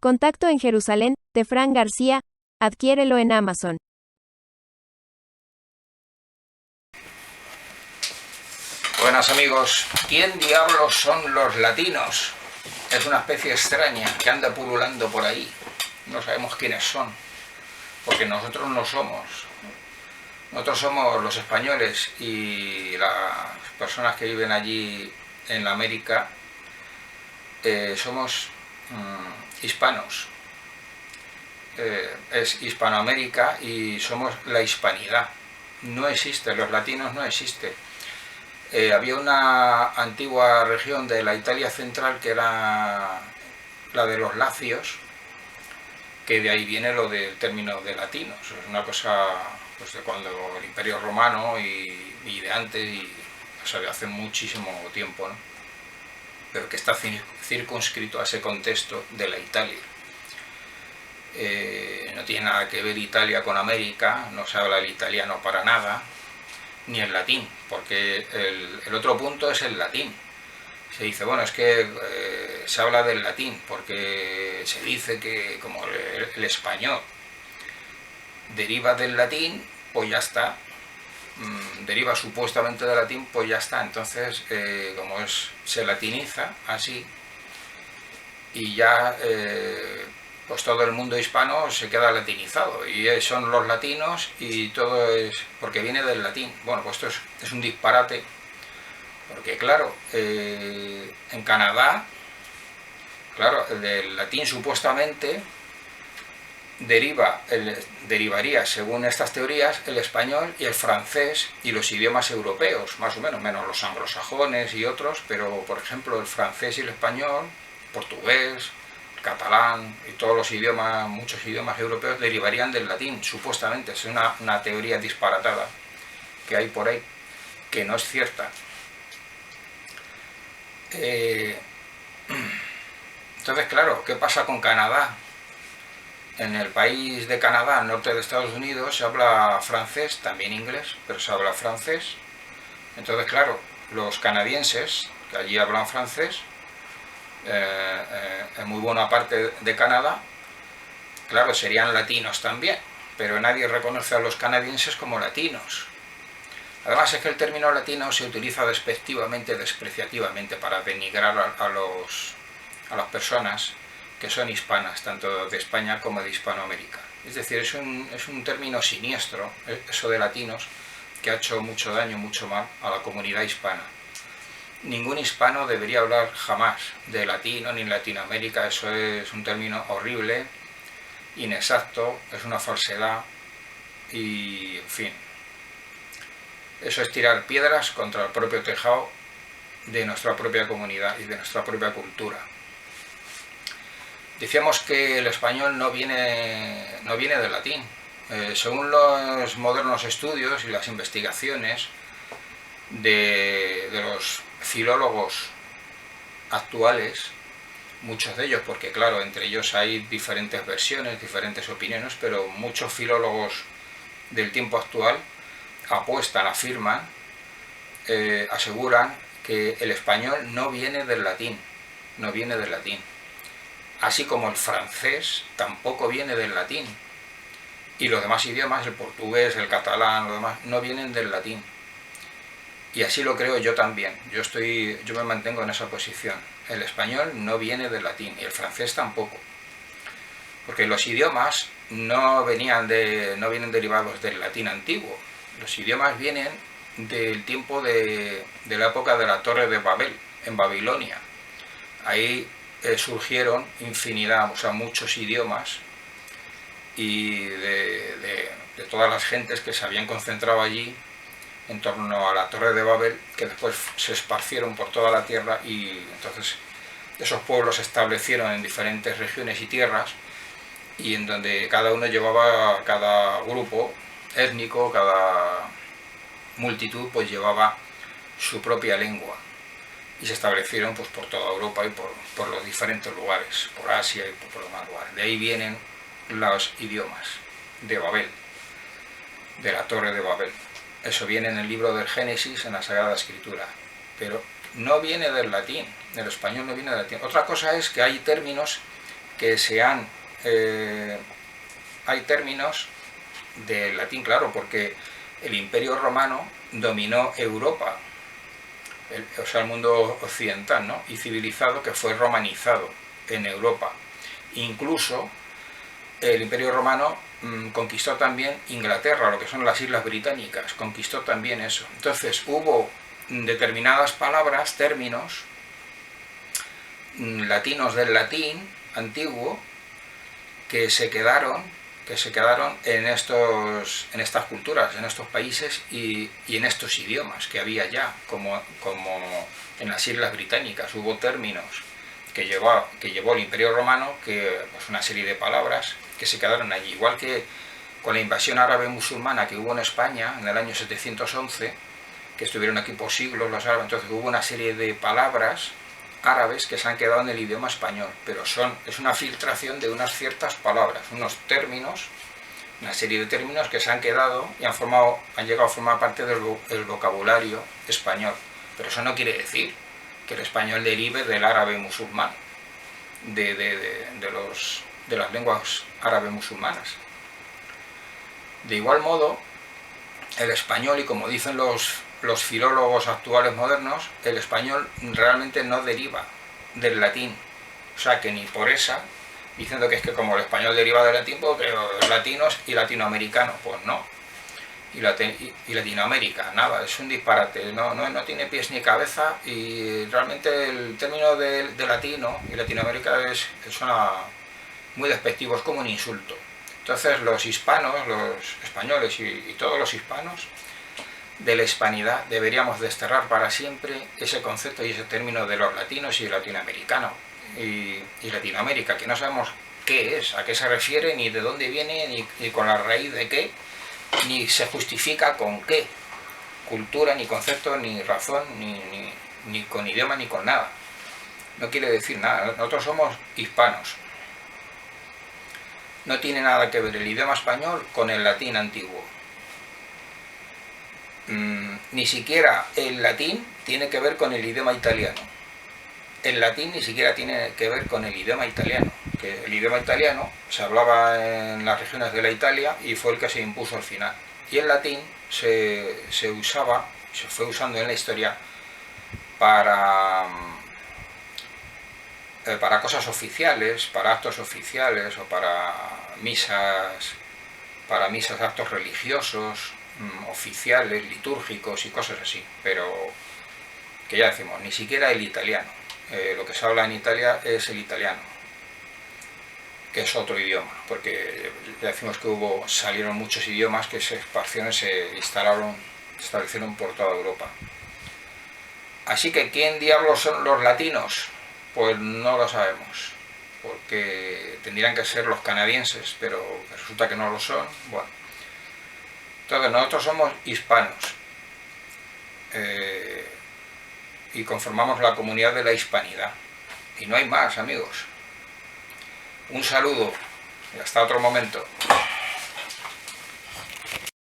Contacto en Jerusalén, de Fran García, adquiérelo en Amazon. Buenas amigos, ¿quién diablos son los latinos? Es una especie extraña que anda pululando por ahí. No sabemos quiénes son, porque nosotros no somos. Nosotros somos los españoles y las personas que viven allí en la América somos hispanos. Es Hispanoamérica y somos la hispanidad. No existe, los latinos no existen. Había una antigua región de la Italia central que era la de los lacios, que de ahí viene lo del término de latinos. Es una cosa pues, de cuando el Imperio Romano y de antes, o sea, de hace muchísimo tiempo, ¿no? Pero que está circunscrito a ese contexto de la Italia. No tiene nada que ver Italia con América, no se habla el italiano para nada, ni el latín, porque el otro punto es el latín. Se dice, bueno, es que se habla del latín, porque se dice que como el español deriva del latín, pues ya está, deriva supuestamente del latín, pues ya está. Entonces, como se latiniza así, y ya pues todo el mundo hispano se queda latinizado, y son los latinos y todo es porque viene del latín. Bueno, pues esto es un disparate, porque claro, en Canadá, claro, del latín supuestamente derivaría, según estas teorías, el español y el francés y los idiomas europeos, más o menos los anglosajones y otros, pero por ejemplo el francés y el español, portugués, catalán y todos los idiomas, muchos idiomas europeos derivarían del latín, supuestamente. Es una teoría disparatada que hay por ahí, que no es cierta. Entonces, claro, ¿qué pasa con Canadá? En el país de Canadá, al norte de Estados Unidos, se habla francés, también inglés, pero se habla francés. Entonces, claro, los canadienses, que allí hablan francés, en muy buena parte de Canadá, claro, serían latinos también, pero nadie reconoce a los canadienses como latinos. Además es que el término latino se utiliza despectivamente, despreciativamente, para denigrar a las personas que son hispanas, tanto de España como de Hispanoamérica. Es decir, es un término siniestro, eso de latinos, que ha hecho mucho daño, mucho mal a la comunidad hispana. Ningún hispano debería hablar jamás de latino ni Latinoamérica. Eso es un término horrible, inexacto, es una falsedad y, en fin, eso es tirar piedras contra el propio tejado de nuestra propia comunidad y de nuestra propia cultura. Decíamos que el español no viene del latín. Según los modernos estudios y las investigaciones de los filólogos actuales, muchos de ellos, porque claro, entre ellos hay diferentes versiones, diferentes opiniones, pero muchos filólogos del tiempo actual apuestan, afirman, aseguran que el español no viene del latín, no viene del latín. Así como el francés tampoco viene del latín. Y los demás idiomas, el portugués, el catalán, los demás, no vienen del latín. Y así lo creo yo también. Yo me mantengo en esa posición. El español no viene del latín y el francés tampoco. Porque los idiomas no vienen derivados del latín antiguo. Los idiomas vienen del tiempo de la época de la Torre de Babel, en Babilonia. Ahí surgieron infinidad, o sea, muchos idiomas, y de todas las gentes que se habían concentrado allí en torno a la Torre de Babel, que después se esparcieron por toda la tierra, y entonces esos pueblos se establecieron en diferentes regiones y tierras, y en donde cada uno llevaba, cada grupo étnico, cada multitud, pues llevaba su propia lengua, y se establecieron pues por toda Europa y por los diferentes lugares, por Asia y por los demás lugares. De ahí vienen los idiomas de Babel, de la Torre de Babel. Eso viene en el libro del Génesis, en la Sagrada Escritura, pero no viene del latín, el español no viene del latín. Otra cosa es que hay términos que hay términos del latín, claro, porque el Imperio Romano dominó Europa, o sea, el mundo occidental, ¿no? Y civilizado, que fue romanizado en Europa. Incluso el Imperio Romano conquistó también Inglaterra, lo que son las Islas Británicas, conquistó también eso. Entonces hubo determinadas palabras, términos latinos del latín antiguo que se quedaron en estas culturas, en estos países y en estos idiomas que había ya, como en las Islas Británicas hubo términos que llevó el Imperio Romano, pues una serie de palabras que se quedaron allí, igual que con la invasión árabe musulmana que hubo en España en el año 711, que estuvieron aquí por siglos los árabes. Entonces hubo una serie de palabras árabes que se han quedado en el idioma español, pero es una filtración de unas ciertas palabras, unos términos, una serie de términos que se han quedado y han llegado a formar parte del vocabulario español. Pero eso no quiere decir que el español derive del árabe musulmán, de las lenguas árabe musulmanas. De igual modo, el español, y como dicen los filólogos actuales modernos, el español realmente no deriva del latín. O sea, que ni por esa, diciendo que es que como el español deriva del latín, pues los latinos y latinoamericanos, pues no. Y Latinoamérica, nada, es un disparate, no tiene pies ni cabeza, y realmente el término de latino y Latinoamérica suena muy despectivo, es como un insulto. Entonces los hispanos, los españoles y todos los hispanos de la hispanidad deberíamos desterrar para siempre ese concepto y ese término de los latinos y latinoamericanos y Latinoamérica, que no sabemos qué es, a qué se refiere, ni de dónde viene, ni con la raíz de qué, ni se justifica con qué cultura, ni concepto, ni razón, ni con idioma, ni con nada. No quiere decir nada. Nosotros somos hispanos. No tiene nada que ver el idioma español con el latín antiguo. Ni siquiera el latín tiene que ver con el idioma italiano. El latín ni siquiera tiene que ver con el idioma italiano, que el idioma italiano se hablaba en las regiones de la Italia y fue el que se impuso al final. Y el latín se fue usando en la historia para cosas oficiales, para actos oficiales o para misas, actos religiosos, oficiales, litúrgicos y cosas así. Pero que ya decimos, ni siquiera el italiano. Lo que se habla en Italia es el italiano, que es otro idioma, porque ya decimos que salieron muchos idiomas que se esparcieron, se establecieron por toda Europa. Así que ¿quién diablos son los latinos? Pues no lo sabemos, porque tendrían que ser los canadienses, pero resulta que no lo son. Bueno, entonces nosotros somos hispanos. Y conformamos la comunidad de la hispanidad. Y no hay más, amigos. Un saludo y hasta otro momento.